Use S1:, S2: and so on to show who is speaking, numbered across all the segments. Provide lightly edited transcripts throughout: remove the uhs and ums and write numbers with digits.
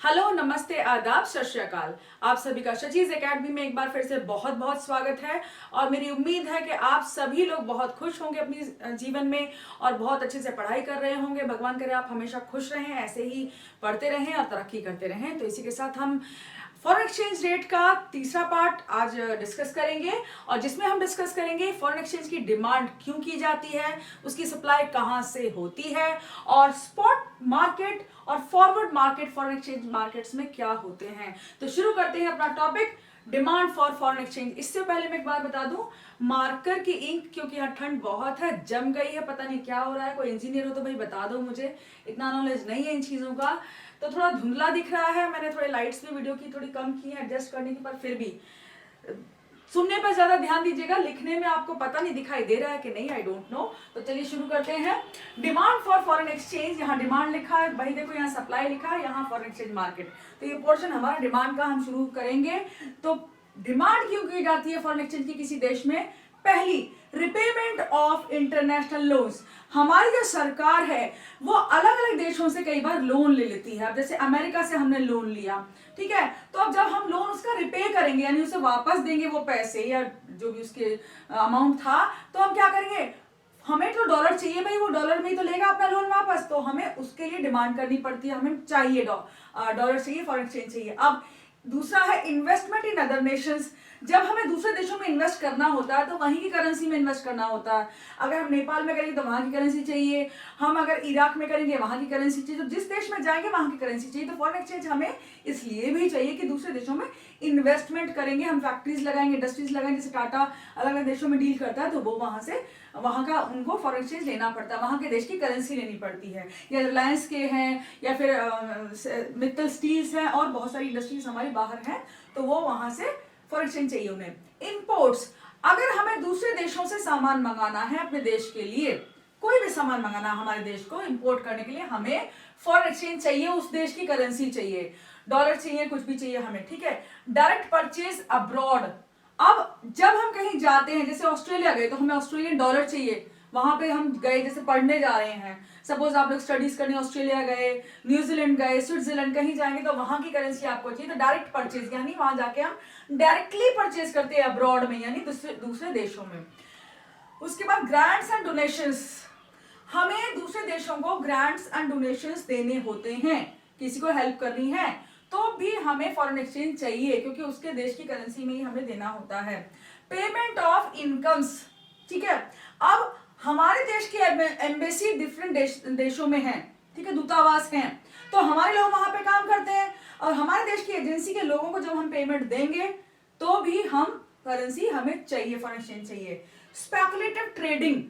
S1: Hello, नमस्ते, आदाब, सत श्री अकाल। आप सभी का शचीज एकेडमी में एक बार फिर से बहुत बहुत स्वागत है। और मेरी उम्मीद है कि आप सभी लोग बहुत खुश होंगे अपनी जीवन में और बहुत अच्छे से पढ़ाई कर रहे होंगे। भगवान करे आप हमेशा खुश रहें, ऐसे ही पढ़ते रहें और तरक्की करते रहें। तो इसी के साथ हम फॉरेन एक्सचेंज रेट का तीसरा पार्ट आज डिस्कस करेंगे और जिसमें हम डिस्कस करेंगे फॉरेन एक्सचेंज की डिमांड क्यों की जाती है, उसकी सप्लाई कहां से होती है और स्पॉट मार्केट और forward market foreign exchange markets में क्या होते हैं। तो शुरू करते हैं अपना topic, demand for foreign exchange. इससे पहले मैं एक बार बता दूं, मार्कर की इंक क्योंकि यहाँ ठंड बहुत है, जम गई है, पता नहीं क्या हो रहा है। कोई इंजीनियर हो तो भाई बता दो, मुझे इतना नॉलेज नहीं है इन चीजों का। तो थोड़ा धुंधला दिख रहा है, मैंने थोड़े लाइट्स भी वीडियो की थोड़ी कम की है एडजस्ट करने की, पर फिर भी सुनने पर ज्यादा ध्यान दीजिएगा, लिखने में आपको पता नहीं दिखाई दे रहा है कि नहीं, आई डोंट नो। तो चलिए शुरू करते हैं। डिमांड फॉर फॉरेन एक्सचेंज, यहाँ डिमांड लिखा है भाई, देखो यहाँ सप्लाई लिखा है, यहाँ फॉरेन एक्सचेंज मार्केट। तो ये पोर्शन हमारा डिमांड का हम शुरू करेंगे। तो डिमांड क्यों की जाती है फॉरेन एक्सचेंज की किसी देश में? पहली, रिपेमेंट ऑफ इंटरनेशनल लोन्स। हमारी जो सरकार है वो अलग अलग देशों से कई बार लोन ले लेती है। अब जैसे अमेरिका से हमने लोन लिया, ठीक है, तो अब जब हम लोन उसका रिपे करेंगे यानी उसे वापस देंगे वो पैसे या जो भी उसके अमाउंट था, तो हम क्या करेंगे, हमें तो डॉलर चाहिए भाई, वो डॉलर में ही तो लेगा अपना लोन वापस, तो हमें उसके लिए डिमांड करनी पड़ती है, हमें चाहिए डॉलर चाहिए, फॉरेन एक्सचेंज चाहिए। अब दूसरा है इन्वेस्टमेंट इन अदर नेशंस। जब हमें दूसरे देशों में इन्वेस्ट करना होता है तो वहीं की करेंसी में इन्वेस्ट करना होता है। अगर हम नेपाल में करेंगे तो वहां की करेंसी चाहिए, हम अगर इराक में करेंगे वहां की करेंसी चाहिए, तो जिस देश में जाएंगे वहां की करेंसी चाहिए। तो फॉरेन एक्सचेंज हमें इसलिए भी चाहिए कि दूसरे देशों में इन्वेस्टमेंट करेंगे, हम फैक्ट्रीज लगाएंगे, इंडस्ट्रीज लगाएंगे। जैसे टाटा अलग अलग देशों में डील करता है तो वो वहां का उनको फॉरेन एक्सचेंज लेना पड़ता है, वहां के देश की करेंसी लेनी पड़ती है। या रिलायंस के हैं या फिर मित्तल स्टील्स हैं और बहुत सारी इंडस्ट्रीज हमारी बाहर हैं, तो वो वहां से फॉरेन एक्सचेंज चाहिए उन्हें। इंपोर्ट्स, अगर हमें दूसरे देशों से सामान मंगाना है अपने देश के लिए, कोई भी सामान मंगाना हमारे देश को इंपोर्ट करने के लिए हमें फॉरेन एक्सचेंज चाहिए, उस देश की करेंसी चाहिए, डॉलर चाहिए, कुछ भी चाहिए हमें, ठीक है। डायरेक्ट परचेज अब्रॉड, अब जब हम कहीं जाते हैं, जैसे ऑस्ट्रेलिया गए तो हमें ऑस्ट्रेलियन डॉलर चाहिए, वहां पे हम गए जैसे पढ़ने जा रहे हैं, सपोज आप लोग स्टडीज करने ऑस्ट्रेलिया गए, न्यूजीलैंड गए, स्विट्जरलैंड कहीं जाएंगे तो वहां की करेंसी आपको चाहिए। तो डायरेक्ट परचेज यानी वहां जाके हम डायरेक्टली परचेज करते हैं अब्रॉड में, यानी दूसरे देशों में। उसके बाद ग्रांट्स एंड डोनेशंस, हमें दूसरे देशों को ग्रांट्स एंड डोनेशंस देने होते हैं, किसी को हेल्प करनी है तो भी हमें फॉरेन एक्सचेंज चाहिए क्योंकि उसके देश की करेंसी में ही हमें देना होता है। पेमेंट ऑफ इनकम्स, ठीक है, अब हमारे देश की एम्बेसी डिफरेंट देशों में है, ठीक है, दूतावास हैं, तो हमारे लोग वहां पे काम करते हैं और हमारे देश की एजेंसी के लोगों को जब हम पेमेंट देंगे तो भी हम करेंसी हमें चाहिए, फॉरेन एक्सचेंज चाहिए। स्पेकुलेटिव ट्रेडिंग,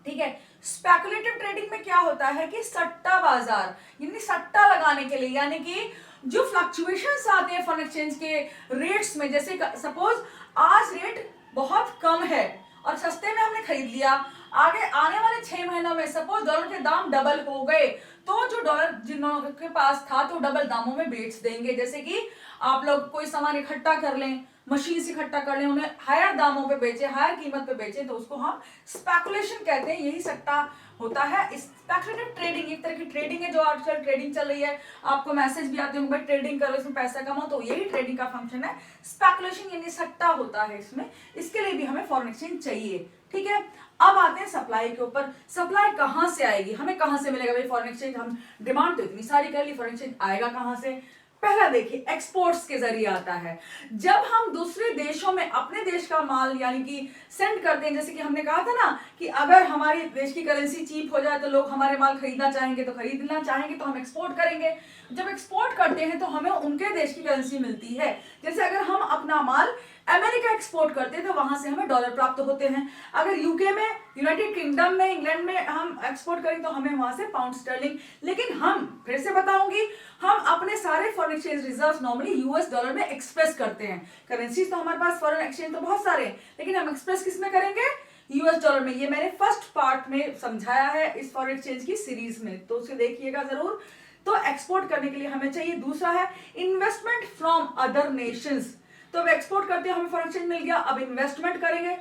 S1: ठीक है, स्पेकुलेटिव ट्रेडिंग में क्या होता है कि सट्टा बाजार यानी सट्टा लगाने के लिए, यानी कि जो फ्लक्चुएशंस आते हैं फॉरेन एक्सचेंज के रेट्स में, जैसे सपोज आज रेट बहुत कम है और सस्ते में हमने खरीद लिया, आगे आने वाले 6 महीनों में सपोज डॉलर के दाम डबल हो गए तो जो डॉलर जिन के पास था तो डबल दामों में बेच देंगे। जैसे कि आप लोग कोई सामान इकट्ठा कर लें, मशीन से इकट्ठा कर लें, उन्हें हायर दामों पे बेचे, हायर कीमत पे बेचे, तो उसको हम स्पेकुलेशन कहते हैं, यही सट्टा होता है। स्पेकुलेटिव ट्रेडिंग एक तरह की ट्रेडिंग है, जो आजकल ट्रेडिंग चल रही है, आपको मैसेज भी आते होंगे भाई ट्रेडिंग करो इसमें पैसा कमाओ, तो यही ट्रेडिंग का फंक्शन है। स्पेकुलेशन यानी सट्टा होता है इसमें, इसके लिए भी हमें फॉरेन एक्सचेंज चाहिए, ठीक है। अब आते हैं सप्लाई के ऊपर, सप्लाई कहां से आएगी, हमें कहां से मिलेगा भाई फॉरेन एक्सचेंज, हम डिमांड तो इतनी सारी कर ली, फॉरेन एक्सचेंज आएगा कहां से? पहला देखिए, एक्सपोर्ट्स के जरिए आता है। जब हम दूसरे देशों में अपने देश का माल यानी कि सेंड करते हैं, जैसे कि हमने कहा था ना कि अगर हमारे देश की करेंसी चीप हो जाए तो लोग हमारे माल खरीदना चाहेंगे, तो खरीदना चाहेंगे तो हम एक्सपोर्ट करेंगे। जब एक्सपोर्ट करते हैं तो हमें उनके देश की करेंसी मिलती है। जैसे अगर हम अपना माल अमेरिका एक्सपोर्ट करते हैं तो वहां से हमें डॉलर प्राप्त होते हैं। अगर यूके में, यूनाइटेड किंगडम में, इंग्लैंड में हम एक्सपोर्ट करें तो हमें वहां से पाउंड स्टर्लिंग। लेकिन हम फिर से बताऊंगी, हम अपने सारे foreign exchange reserve normally US dollar में एक्सप्रेस करते हैं। करेंसीज तो हमारे पास फॉरेन एक्सचेंज तो बहुत सारे हैं, लेकिन हम एक्सप्रेस किस में करेंगे? यूएस डॉलर में। ये मैंने फर्स्ट पार्ट में समझाया है इस फॉरेन एक्सचेंज की सीरीज में, तो उसे देखिएगा जरूर। तो एक्सपोर्ट करने के लिए हमें चाहिए। दूसरा है इन्वेस्टमेंट फ्रॉम अदर नेशंस, तो अब एक्सपोर्ट करते हैं हमें फॉरेन एक्सचेंज मिल गया, अब इन्वेस्टमेंट करेंगे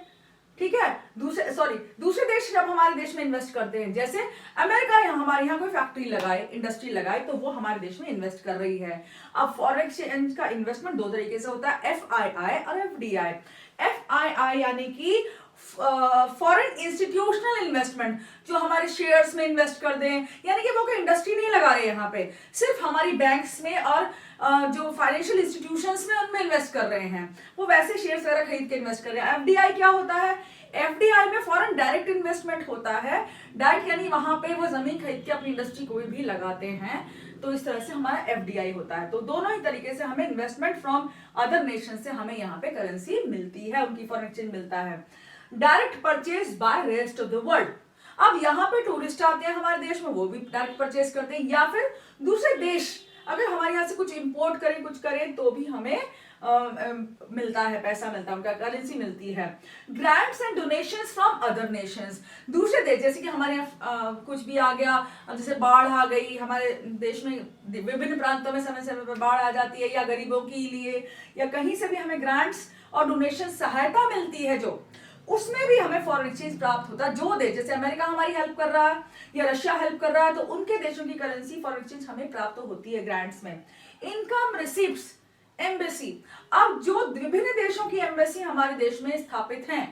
S1: ठीक है। दूसरे देश जब हमारे देश में इन्वेस्ट करते हैं, जैसे अमेरिका हमारे यहाँ कोई फैक्ट्री लगाए, इंडस्ट्री लगाए, तो वो हमारे देश में इन्वेस्ट कर रही है। अब फॉरेन एक्सचेंज का इन्वेस्टमेंट दो तरीके से होता है, FII और FDI। FII यानी कि फॉरेन इंस्टीट्यूशनल इन्वेस्टमेंट, जो हमारे शेयर्स में इन्वेस्ट कर दें, यानी कि वो कोई इंडस्ट्री नहीं लगा रहे यहाँ पे, सिर्फ हमारी बैंक्स में और जो फाइनेंशियल इंस्टीट्यूशंस में उनमें इन्वेस्ट कर रहे हैं, वो वैसे शेयर्स वगैरह खरीद के इन्वेस्ट कर रहे हैं। FDI क्या होता है? FDI में फॉरेन डायरेक्ट इन्वेस्टमेंट होता है। डायरेक्ट यानी वहां पे वो जमीन खरीद के अपनी इंडस्ट्री कोई भी लगाते हैं, तो इस तरह से हमारा FDI होता है। तो दोनों ही तरीके से हमें इन्वेस्टमेंट फ्रॉम अदर नेशन से हमें यहाँ पे करेंसी मिलती है, उनकी फॉरेन एक्सचेंज मिलता है। Direct purchase by rest of the world, अब यहाँ पे टूरिस्ट आते हैं हमारे देश में, वो भी डायरेक्ट परचेज करते हैं, या फिर दूसरे देश अगर हमारे यहाँ से कुछ इंपोर्ट करें, कुछ करें, तो भी हमें मिलता है, पैसा मिलता है, उनका करेंसी मिलती है। Grants and donations from other Nations, दूसरे देश, जैसे कि हमारे यहाँ कुछ भी आ गया, जैसे बाढ़ आ गई हमारे देश में, विभिन्न प्रांतों में समय समय पर बाढ़ आ जाती है, या गरीबों के लिए, या कहीं से भी हमें ग्रांट्स और डोनेशन सहायता मिलती है, जो उसमें भी हमें फॉरेन एक्सचेंज प्राप्त होता है। जो देश, जैसे अमेरिका हमारी हेल्प कर रहा है या रशिया हेल्प कर रहा है, तो उनके देशों की करेंसी फॉरेन एक्सचेंज हमें प्राप्त होती है ग्रांट्स में। इनकम रिसीप्ट्स, एम्बेसी, अब जो विभिन्न देशों की एम्बेसी हमारे देश में स्थापित हैं,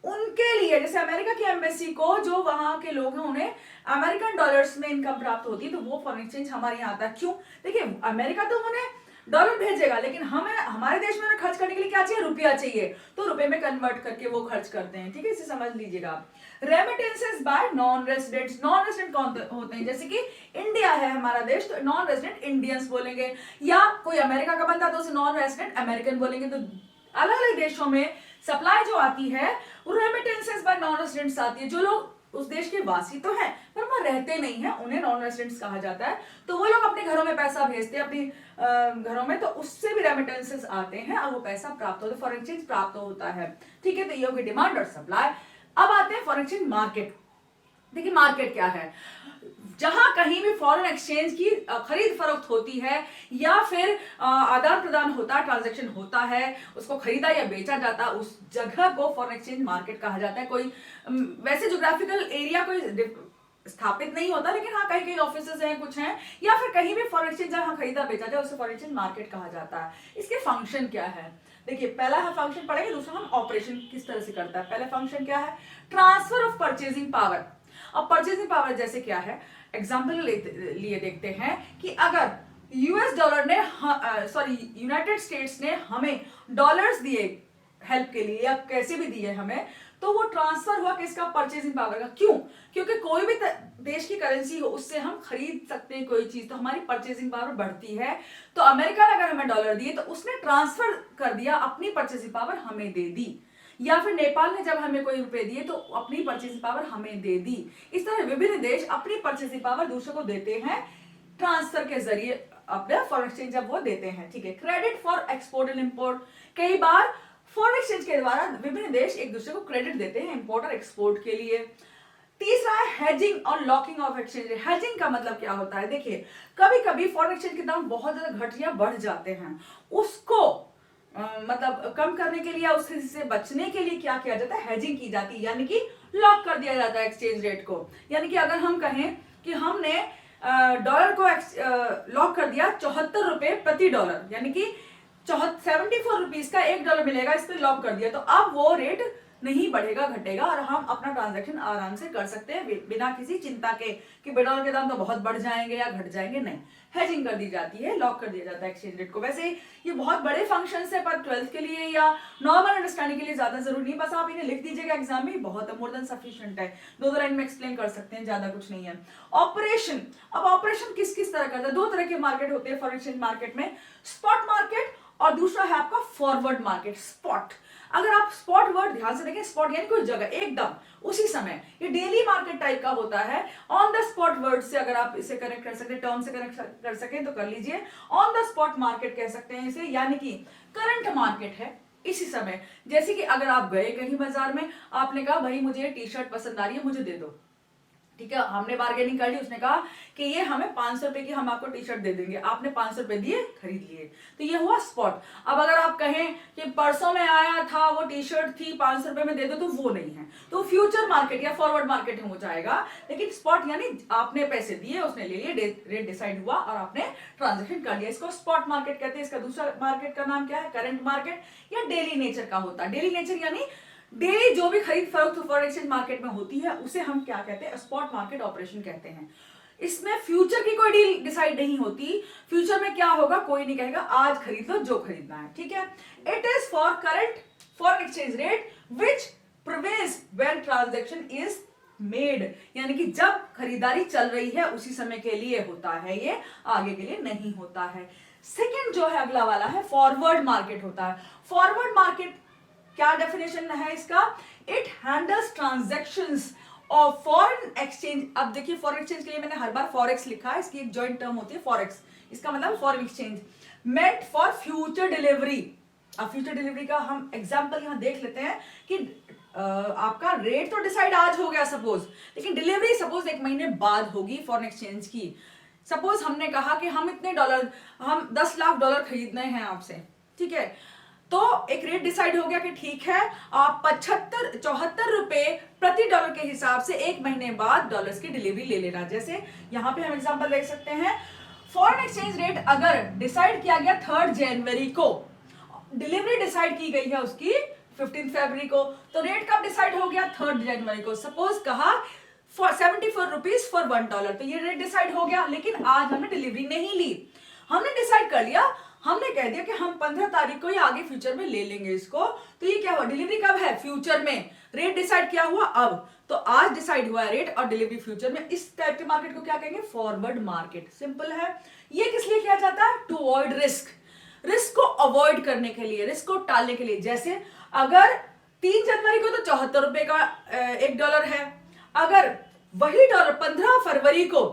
S1: उनके लिए, जैसे अमेरिका की एम्बेसी को जो वहां के लोग हैं उन्हें अमेरिकन डॉलर्स में इनकम प्राप्त होती है, तो वो फॉरेन एक्सचेंज हमारे यहाँ आता है। क्यों? देखिए, अमेरिका तो उन्हें डॉलर भेजेगा, लेकिन हमें हमारे देश में खर्च करने के लिए क्या चाहिए? रुपया चाहिए, तो रुपए में कन्वर्ट करके वो खर्च करते हैं। ठीक है, इसे समझ लीजिएगा। Remittances bye non residents, non resident कौन होते हैं? जैसे कि इंडिया है हमारा देश, तो नॉन रेजिडेंट इंडियंस बोलेंगे, या कोई अमेरिका का बंदा तो उसे नॉन रेजिडेंट अमेरिकन बोलेंगे। तो अलग अलग देशों में सप्लाई जो आती है वो रेमिटेंसेस बाय नॉन रेजिडेंट्स आती है। जो लोग उस देश के वासी तो हैं पर वहां रहते नहीं है, उन्हें नॉन रेजिडेंट्स कहा जाता है। तो वो लोग अपने घरों में पैसा भेजते हैं, अपनी घरों में, तो उससे भी रेमिटेंसेस आते हैं और वो पैसा प्राप्त होता है, फॉरेन एक्सचेंज प्राप्त होता है। ठीक है, तो ये होगी डिमांड और सप्लाई। अब आते हैं फॉरेन एक्सचेंज मार्केट। देखिए, मार्केट क्या है? जहां कहीं भी फॉरेन एक्सचेंज की खरीद फरोख्त होती है, या फिर आदान प्रदान होता है, ट्रांजैक्शन होता है, उसको खरीदा या बेचा जाता है, उस जगह को फॉरेन एक्सचेंज मार्केट कहा जाता है। कोई वैसे ज्योग्राफिकल एरिया कोई स्थापित नहीं होता, लेकिन हाँ कहीं कहीं ऑफिसेज हैं, कुछ हैं, या फिर कहीं भी फॉरेन एक्सचेंज जहां खरीदा बेचा जाए उसे फॉरेन एक्सचेंज मार्केट कहा जाता है। इसके फंक्शन क्या है? देखिए, पहला हम फंक्शन पढ़ेंगे, दूसरा हम ऑपरेशन किस तरह से करता है। पहला फंक्शन क्या है? Transfer of purchasing power. अब परचेजिंग पावर जैसे क्या है, एग्जाम्पल लिए देखते हैं कि अगर यूएस डॉलर ने यूनाइटेड स्टेट्स ने हमें डॉलर्स दिए हेल्प के लिए, या कैसे भी दिए हमें, तो वो ट्रांसफर हुआ किसका? परचेजिंग पावर का। क्यों? क्योंकि कोई भी देश की करेंसी हो, उससे हम खरीद सकते हैं कोई चीज, तो हमारी परचेजिंग पावर बढ़ती है। तो अमेरिका ने अगर हमें डॉलर दिए, तो उसने ट्रांसफर कर दिया, अपनी परचेजिंग पावर हमें दे दी। या फिर नेपाल ने जब हमें कोई रुपए दिए, तो अपनी परचेसिंग पावर हमें दे दी। इस तरह विभिन्न देश अपनी परचेसिंग पावर दूसरों को देते हैं ट्रांसफर के जरिए, अपने फॉरेन एक्सचेंज जब वो देते हैं। ठीक है, credit for export and import, कई बार फॉरेन एक्सचेंज के द्वारा विभिन्न देश एक दूसरे को क्रेडिट देते हैं इंपोर्ट और एक्सपोर्ट के लिए। तीसरा है हेजिंग और लॉकिंग ऑफ एक्सचेंज। हेजिंग का मतलब क्या होता है? देखिए, कभी कभी फॉरेन एक्सचेंज के दाम बहुत ज्यादा घट या बढ़ जाते हैं, उसको मतलब कम करने के लिए, उससे बचने के लिए क्या किया जाता है? हेजिंग की जाती है, यानी कि लॉक कर दिया जाता है एक्सचेंज रेट को। यानी कि अगर हम कहें कि हमने डॉलर को लॉक कर दिया 74 रुपए प्रति डॉलर, यानी कि 74 रुपीज का $1 मिलेगा, इस पर लॉक कर दिया, तो अब वो रेट नहीं बढ़ेगा, घटेगा, और हम अपना ट्रांजैक्शन आराम से कर सकते हैं बिना किसी चिंता के कि डॉलर के दाम तो बहुत बढ़ जाएंगे या घट जाएंगे। नहीं, हेजिंग कर दी जाती है, लॉक कर दिया जाता है एक्सचेंज रेट को। वैसे ये बहुत बड़े फंक्शंस है, पर 12th के लिए या नॉर्मल अंडरस्टैंडिंग के लिए ज्यादा जरूरी नहीं, बस आप इन्हें लिख दीजिएगा एग्जाम में, बहुत मोर देन सफिशिएंट है, 2 लाइन में एक्सप्लेन कर सकते हैं, ज्यादा कुछ नहीं है। ऑपरेशन, अब ऑपरेशन किस किस तरह करता है? 2 तरह के मार्केट होते हैं फॉरेन एक्सचेंज मार्केट में, स्पॉट मार्केट और दूसरा है आपका फॉरवर्ड मार्केट। स्पॉट, अगर आप स्पॉट वर्ड ध्यान से देखें, स्पॉट यानी कोई जगह एकदम उसी समय, ये डेली मार्केट टाइप का होता है। ऑन द स्पॉट वर्ड से अगर आप इसे कनेक्ट कर सकते, टर्म से कनेक्ट कर सकें तो कर लीजिए। ऑन द स्पॉट मार्केट कह सकते हैं इसे, यानी कि करंट मार्केट है इसी समय। जैसे कि अगर आप गए कहीं बाजार में, आपने कहा भाई मुझे टी शर्ट पसंद आ रही है, मुझे दे दो, ठीक है, हमने बार्गेनिंग कर ली, उसने कहा कि ये हमें 500 रुपए की हम आपको टी शर्ट दे देंगे, आपने 500 रुपए दिए, खरीद लिए, तो ये हुआ स्पॉट। अब अगर आप कहें कि परसों में आया था वो टी शर्ट थी 500 रुपए में दे दो, तो वो नहीं है, तो फ्यूचर मार्केट या फॉरवर्ड मार्केट हो जाएगा। लेकिन स्पॉट यानी आपने पैसे दिए, उसने ले लिए, रेट डिसाइड हुआ और आपने ट्रांजेक्शन कर लिया, इसको स्पॉट मार्केट कहते हैं। इसका दूसरा मार्केट का नाम क्या है, करंट मार्केट या डेली नेचर का होता है। डेली नेचर यानी डेली जो भी खरीद फरोख्त फॉरेन एक्सचेंज मार्केट में होती है उसे हम क्या कहते हैं, स्पॉट मार्केट ऑपरेशन कहते हैं। इसमें फ्यूचर की कोई डील डिसाइड नहीं होती, फ्यूचर में क्या होगा कोई नहीं कहेगा, आज खरीद लो जो खरीदना है, ठीक है। It is for current foreign exchange rate which prevails when transaction is made, यानी कि जब खरीदारी चल रही है उसी समय के लिए होता है, ये आगे के लिए नहीं होता है। सेकंड जो है अगला वाला है फॉरवर्ड मार्केट होता है। फॉरवर्ड मार्केट क्या डेफिनेशन है इसका, it handles transactions of foreign exchange. अब देखिए फॉरेन एक्सचेंज के लिए मैंने हर बार फॉरेक्स लिखा है, इसकी एक जॉइंट टर्म होती है फॉरेक्स, इसका मतलब foreign exchange meant for future delivery. अब फ्यूचर डिलीवरी का हम एग्जांपल यहां देख लेते हैं कि आपका रेट तो डिसाइड आज हो गया सपोज, लेकिन डिलीवरी सपोज 1 महीने बाद होगी फॉरेन एक्सचेंज की। सपोज हमने कहा कि हम इतने डॉलर, हम 10 लाख डॉलर खरीदने हैं आपसे, ठीक है, तो एक रेट डिसाइड हो गया कि ठीक है आप 74 रुपए प्रति डॉलर के हिसाब से 1 महीने बाद डॉलर्स की डिलीवरी ले लेना। जैसे यहां पे हम एग्जांपल देख सकते हैं, फॉरेन एक्सचेंज रेट अगर डिसाइड किया गया 3 जनवरी को, डिलीवरी डिसाइड की गई है उसकी 15 फरवरी को, तो रेट कब डिसाइड हो गया 3 जनवरी को। सपोज कहा फॉर 74 रुपीज फॉर $1, तो ये रेट डिसाइड हो गया, लेकिन आज हमने डिलीवरी नहीं ली, हमने डिसाइड कर लिया, हमने कह दिया कि हम 15 तारीख को या आगे फ्यूचर में ले लेंगे इसको, तो ये क्या हुआ, डिलीवरी कब है, फ्यूचर में, रेट डिसाइड क्या हुआ अब, तो आज डिसाइड हुआ है रेट और डिलीवरी फ्यूचर में। इस टाइप के मार्केट को क्या कहेंगे, फॉरवर्ड मार्केट। सिंपल है। ये किस लिए किया जाता है, टू अवॉइड रिस्क, रिस्क को अवॉइड करने के लिए, रिस्क को टालने के लिए। जैसे अगर 3 जनवरी को तो 74 रुपए का $1 है, अगर वही डॉलर 15 फरवरी को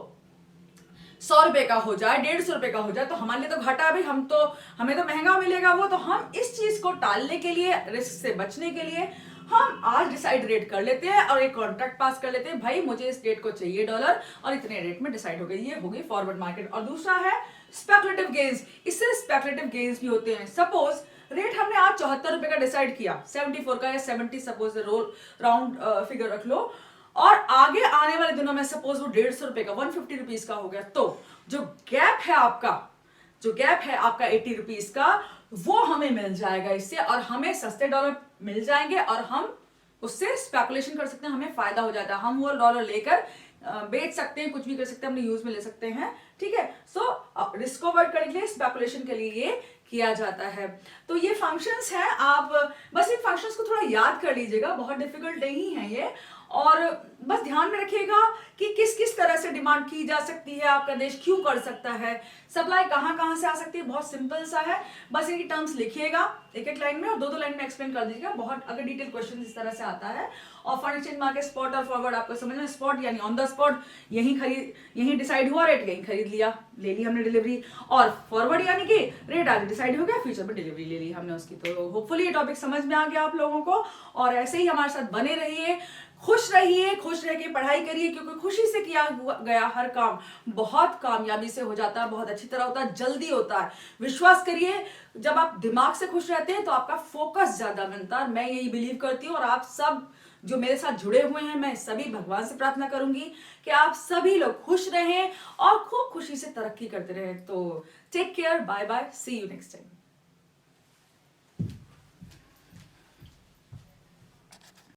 S1: 100 रुपए का हो जाए, 150 रुपए का हो जाए, तो हमारे लिए तो घाटा है भाई, हमें तो महंगा मिलेगा वो। तो हम इस चीज को टालने के लिए, रिस्क से बचने के लिए हम आज डिसाइड रेट कर लेते हैं और एक कॉन्ट्रैक्ट पास कर लेते हैं, भाई मुझे इस डेट को चाहिए डॉलर और इतने रेट में डिसाइड हो गई, ये हो गई फॉरवर्ड मार्केट। और दूसरा है स्पेकुलेटिव गेन्स, इससे स्पेकुलेटिव गेन्स भी होते हैं। सपोज रेट हमने आज 74 रुपए का डिसाइड किया, 74 का या 70 सपोज रोल राउंड फिगर रख लो, और आगे आने वाले दिनों में सपोज वो 150 रुपए का 150 रुपीज का हो गया, तो जो गैप है आपका 80 रुपीज का, वो हमें मिल जाएगा इससे, और हमें सस्ते डॉलर मिल जाएंगे और हम उससे स्पेकुलेशन कर सकते हैं, हमें फायदा हो जाता है, हम वो डॉलर लेकर बेच सकते हैं, कुछ भी कर सकते हैं, अपने यूज में ले सकते हैं, ठीक है। सो रिस्क अवॉइड करने के लिए, स्पेकुलेशन के लिए ये किया जाता है। तो ये फंक्शंस हैं, आप बस इन फंक्शंस को थोड़ा याद कर लीजिएगा, बहुत डिफिकल्ट नहीं है ये, और बस ध्यान में रखिएगा कि किस किस तरह से डिमांड की जा सकती है, आपका देश क्यों कर सकता है, सप्लाई कहां कहां से आ सकती है, बहुत सिंपल सा है। बस इनकी टर्म्स लिखिएगा एक एक लाइन में और 2-2 लाइन में एक्सप्लेन कर दीजिएगा, बहुत अगर डिटेल क्वेश्चन इस तरह से आता है। और फॉरेन एक्सचेंज मार्केट स्पॉट और फॉरवर्ड आपको समझना, स्पॉट यानी ऑन द स्पॉट, यही डिसाइड हुआ रेट, यही खरीद लिया, ले ली हमने डिलीवरी, और फॉरवर्ड यानी कि रेट आज डिसाइड हो गया, फ्यूचर में डिलीवरी ले ली हमने उसकी। तो होपफुली ये टॉपिक समझ में आ गया आप लोगों को, और ऐसे ही हमारे साथ बने रहिए, खुश रहिए, खुश रह के पढ़ाई करिए, क्योंकि खुशी से किया गया हर काम बहुत कामयाबी से हो जाता है, बहुत अच्छी तरह होता है, जल्दी होता है। विश्वास करिए, जब आप दिमाग से खुश रहते हैं तो आपका फोकस ज्यादा बनता है। मैं यही बिलीव करती हूँ, और आप सब जो मेरे साथ जुड़े हुए हैं, मैं सभी भगवान से प्रार्थना करूंगी कि आप सभी लोग खुश रहें और खूब खुशी से तरक्की करते रहें। तो take care, bye bye, see you next time.